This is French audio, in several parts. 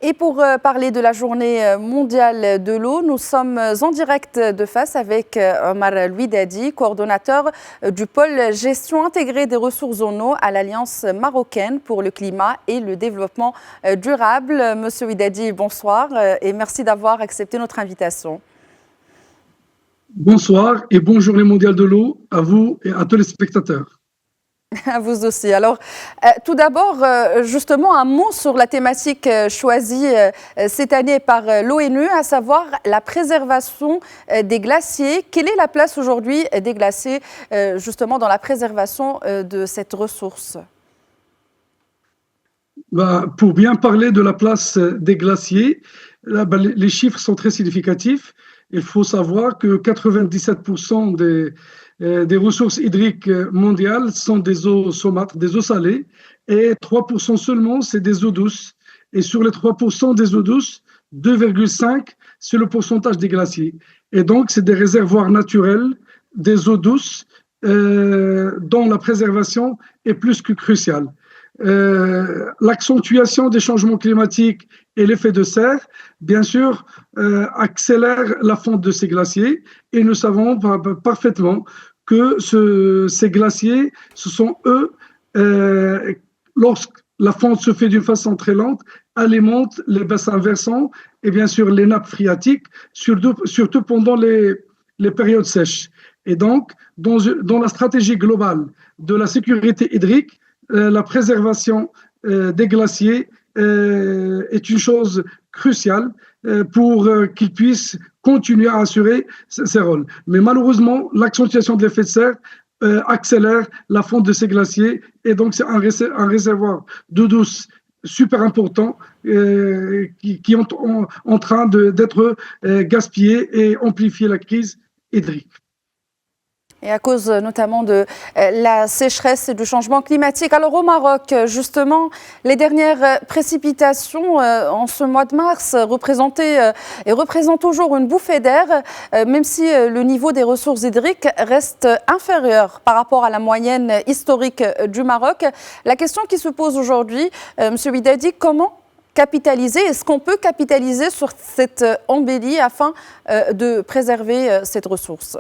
Et pour parler de la journée mondiale de l'eau, nous sommes en direct de face avec Omar Louidadi, coordonnateur du pôle gestion intégrée des ressources en eau à l'Alliance marocaine pour le climat et le développement durable. Monsieur Louidadi, bonsoir et merci d'avoir accepté notre invitation. Bonsoir et bonne journée mondiale de l'eau à vous et à tous les spectateurs. À vous aussi. Alors, tout d'abord, justement, un mot sur la thématique choisie cette année par l'ONU, à savoir la préservation des glaciers. Quelle est la place aujourd'hui des glaciers, justement, dans la préservation de cette ressource ? Pour bien parler de la place des glaciers, là, les chiffres sont très significatifs. Il faut savoir que 97% des ressources hydriques mondiales sont des eaux saumâtres, des eaux salées, et 3% seulement, c'est des eaux douces. Et sur les 3% des eaux douces, 2,5%, c'est le pourcentage des glaciers. Et donc, c'est des réservoirs naturels des eaux douces dont la préservation est plus que cruciale. L'accentuation des changements climatiques et l'effet de serre, bien sûr, accélère la fonte de ces glaciers et nous savons parfaitement que ces glaciers, ce sont eux, lorsque la fonte se fait d'une façon très lente, alimentent les bassins versants et bien sûr les nappes phréatiques, surtout pendant les périodes sèches. Et donc, dans la stratégie globale de la sécurité hydrique, la préservation des glaciers est une chose cruciale pour qu'ils puissent continuer à assurer ces rôles. Mais malheureusement, l'accentuation de l'effet de serre accélère la fonte de ces glaciers et donc c'est un réservoir d'eau douce super important qui est en train d'être gaspillé et amplifier la crise hydrique. Et à cause notamment de la sécheresse et du changement climatique. Alors au Maroc, justement, les dernières précipitations en ce mois de mars représentent toujours une bouffée d'air, même si le niveau des ressources hydriques reste inférieur par rapport à la moyenne historique du Maroc. La question qui se pose aujourd'hui, M. Louidadi, comment capitaliser? Est-ce qu'on peut capitaliser sur cette embellie afin de préserver cette ressource ?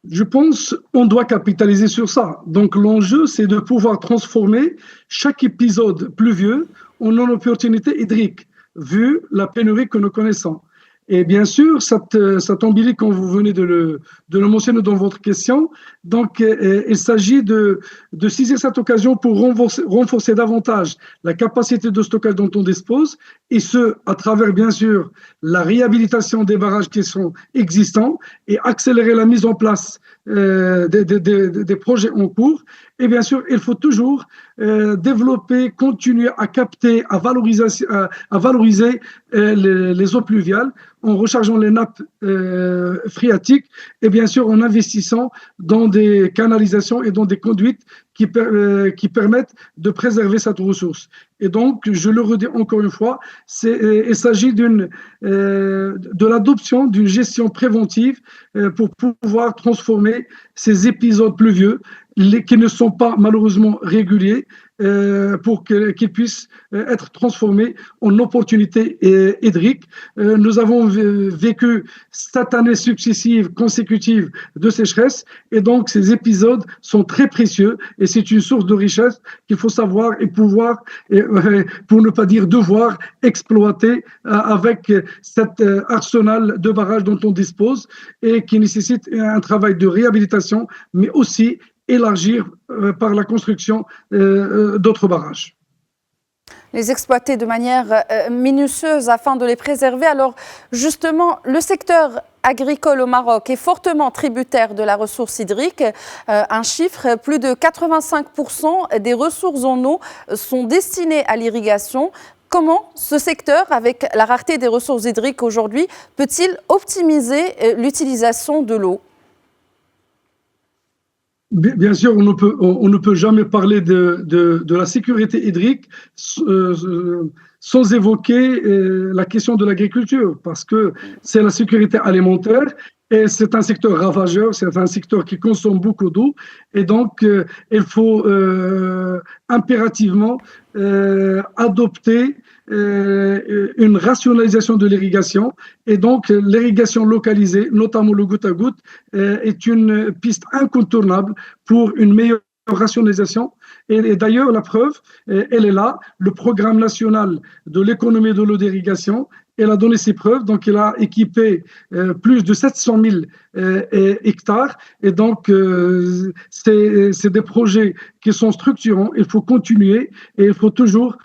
Je pense qu'on doit capitaliser sur ça. Donc l'enjeu, c'est de pouvoir transformer chaque épisode pluvieux en une opportunité hydrique, vu la pénurie que nous connaissons. Et bien sûr, cette embellie, comme vous venez de le mentionner dans votre question, donc il s'agit de saisir cette occasion pour renforcer davantage la capacité de stockage dont on dispose, et ce, à travers bien sûr la réhabilitation des barrages qui sont existants et accélérer la mise en place des projets en cours. Et bien sûr, il faut toujours développer, continuer à capter, à valoriser les eaux pluviales en rechargeant les nappes phréatiques et bien sûr en investissant dans des canalisations et dans des conduites qui permettent de préserver cette ressource. Et donc, je le redis encore une fois, il s'agit de l'adoption d'une gestion préventive pour pouvoir transformer ces épisodes pluvieux qui ne sont pas malheureusement réguliers pour qu'ils puissent être transformés en opportunités hydriques. Nous avons vécu 7 années successives, consécutives de sécheresse et donc ces épisodes sont très précieux et c'est une source de richesse qu'il faut savoir et pouvoir, pour ne pas dire devoir, exploiter avec cet arsenal de barrages dont on dispose et qui nécessite un travail de réhabilitation mais aussi élargir par la construction d'autres barrages. Les exploiter de manière minutieuse afin de les préserver. Alors justement, le secteur agricole au Maroc est fortement tributaire de la ressource hydrique. Un chiffre, plus de 85% des ressources en eau sont destinées à l'irrigation. Comment ce secteur, avec la rareté des ressources hydriques aujourd'hui, peut-il optimiser l'utilisation de l'eau ? Bien sûr, on ne peut jamais parler de la sécurité hydrique sans évoquer la question de l'agriculture, parce que c'est la sécurité alimentaire Et c'est un secteur ravageur, c'est un secteur qui consomme beaucoup d'eau. Et donc, il faut impérativement adopter une rationalisation de l'irrigation. Et donc, l'irrigation localisée, notamment le goutte à goutte, est une piste incontournable pour une meilleure rationalisation. Et d'ailleurs, la preuve, elle est là. Le programme national de l'économie de l'eau d'irrigation, elle a donné ses preuves. Donc, elle a équipé plus de 700 000 hectares. Et donc, c'est des projets qui sont structurants. Il faut continuer et il faut toujours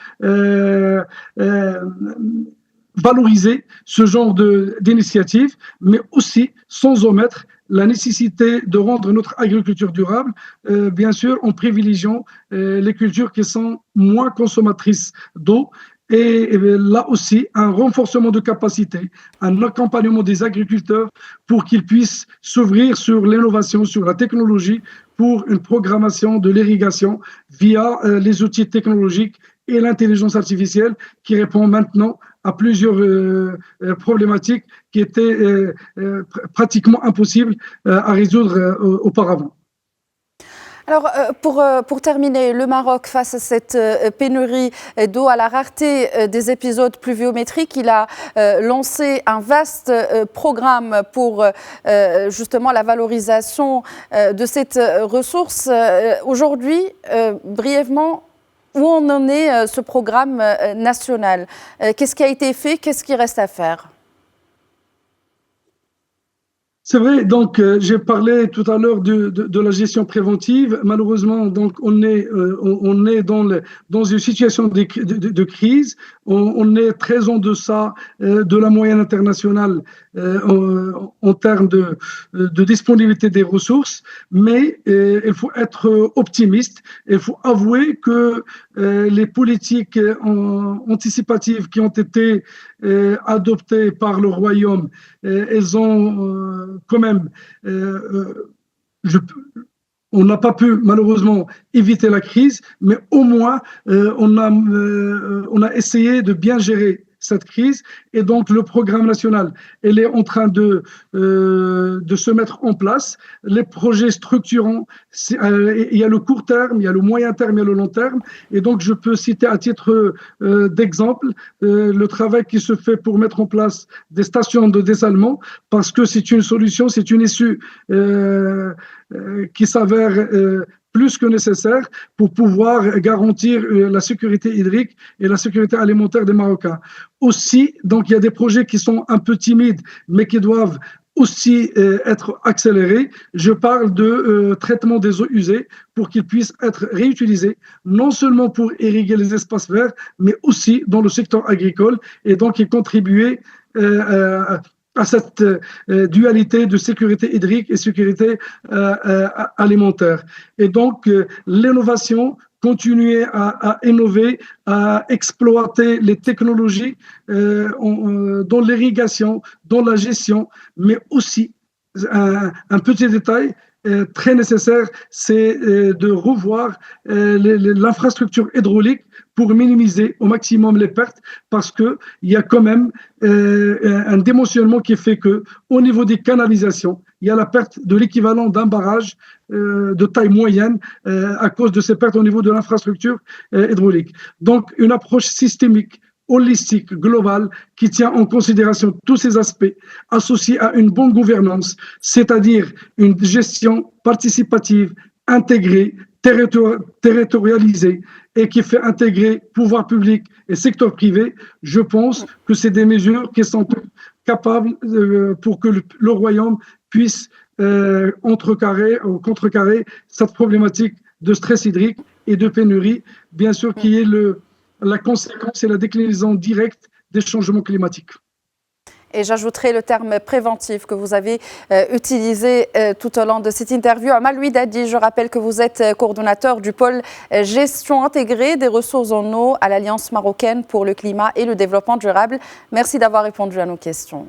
valoriser ce genre d'initiative, mais aussi sans omettre la nécessité de rendre notre agriculture durable, bien sûr en privilégiant les cultures qui sont moins consommatrices d'eau. Et là aussi, un renforcement de capacité, un accompagnement des agriculteurs pour qu'ils puissent s'ouvrir sur l'innovation, sur la technologie, pour une programmation de l'irrigation via les outils technologiques et l'intelligence artificielle qui répond maintenant à plusieurs problématiques qui étaient pratiquement impossibles à résoudre auparavant. Alors, pour terminer, le Maroc, face à cette pénurie d'eau, à la rareté des épisodes pluviométriques, il a lancé un vaste programme pour justement la valorisation de cette ressource. Aujourd'hui, brièvement, où en est ce programme national? Qu'est-ce qui a été fait? Qu'est-ce qui reste à faire? C'est vrai, donc j'ai parlé tout à l'heure de la gestion préventive. Malheureusement, donc on est dans une situation de crise. On est très en deçà de la moyenne internationale en termes de disponibilité des ressources, mais il faut être optimiste. Il faut avouer que les politiques anticipatives qui ont été adoptées par le Royaume, elles ont quand même, on n'a pas pu malheureusement éviter la crise, mais au moins on a essayé de bien gérer cette crise. Et donc le programme national, elle est en train de se mettre en place. Les projets structurants, il y a le court terme, il y a le moyen terme, il y a le long terme. Et donc je peux citer à titre d'exemple le travail qui se fait pour mettre en place des stations de dessalement, parce que c'est une solution, c'est une issue qui s'avère plus que nécessaire pour pouvoir garantir la sécurité hydrique et la sécurité alimentaire des Marocains. Aussi, donc il y a des projets qui sont un peu timides, mais qui doivent aussi être accélérés. Je parle de traitement des eaux usées pour qu'ils puissent être réutilisés, non seulement pour irriguer les espaces verts, mais aussi dans le secteur agricole, et donc y contribuer à cette dualité de sécurité hydrique et sécurité alimentaire. Et donc, l'innovation, continuer à innover, à exploiter les technologies dans l'irrigation, dans la gestion, mais aussi, un petit détail, très nécessaire, c'est de revoir l'infrastructure hydraulique pour minimiser au maximum les pertes, parce qu'il y a quand même un démotionnement qui fait qu'au niveau des canalisations, il y a la perte de l'équivalent d'un barrage de taille moyenne à cause de ces pertes au niveau de l'infrastructure hydraulique. Donc, une approche systémique, holistique, globale, qui tient en considération tous ces aspects, associés à une bonne gouvernance, c'est-à-dire une gestion participative, intégrée, territorialisée, et qui fait intégrer pouvoir public et secteur privé. Je pense que c'est des mesures qui sont capables pour que le Royaume puisse contrecarrer cette problématique de stress hydrique et de pénurie, bien sûr, qui est la conséquence et la déclinaison directe des changements climatiques. Et j'ajouterai le terme préventif que vous avez utilisé tout au long de cette interview. Amal Ouidadi, je rappelle que vous êtes coordonnateur du pôle gestion intégrée des ressources en eau à l'Alliance marocaine pour le climat et le développement durable. Merci d'avoir répondu à nos questions.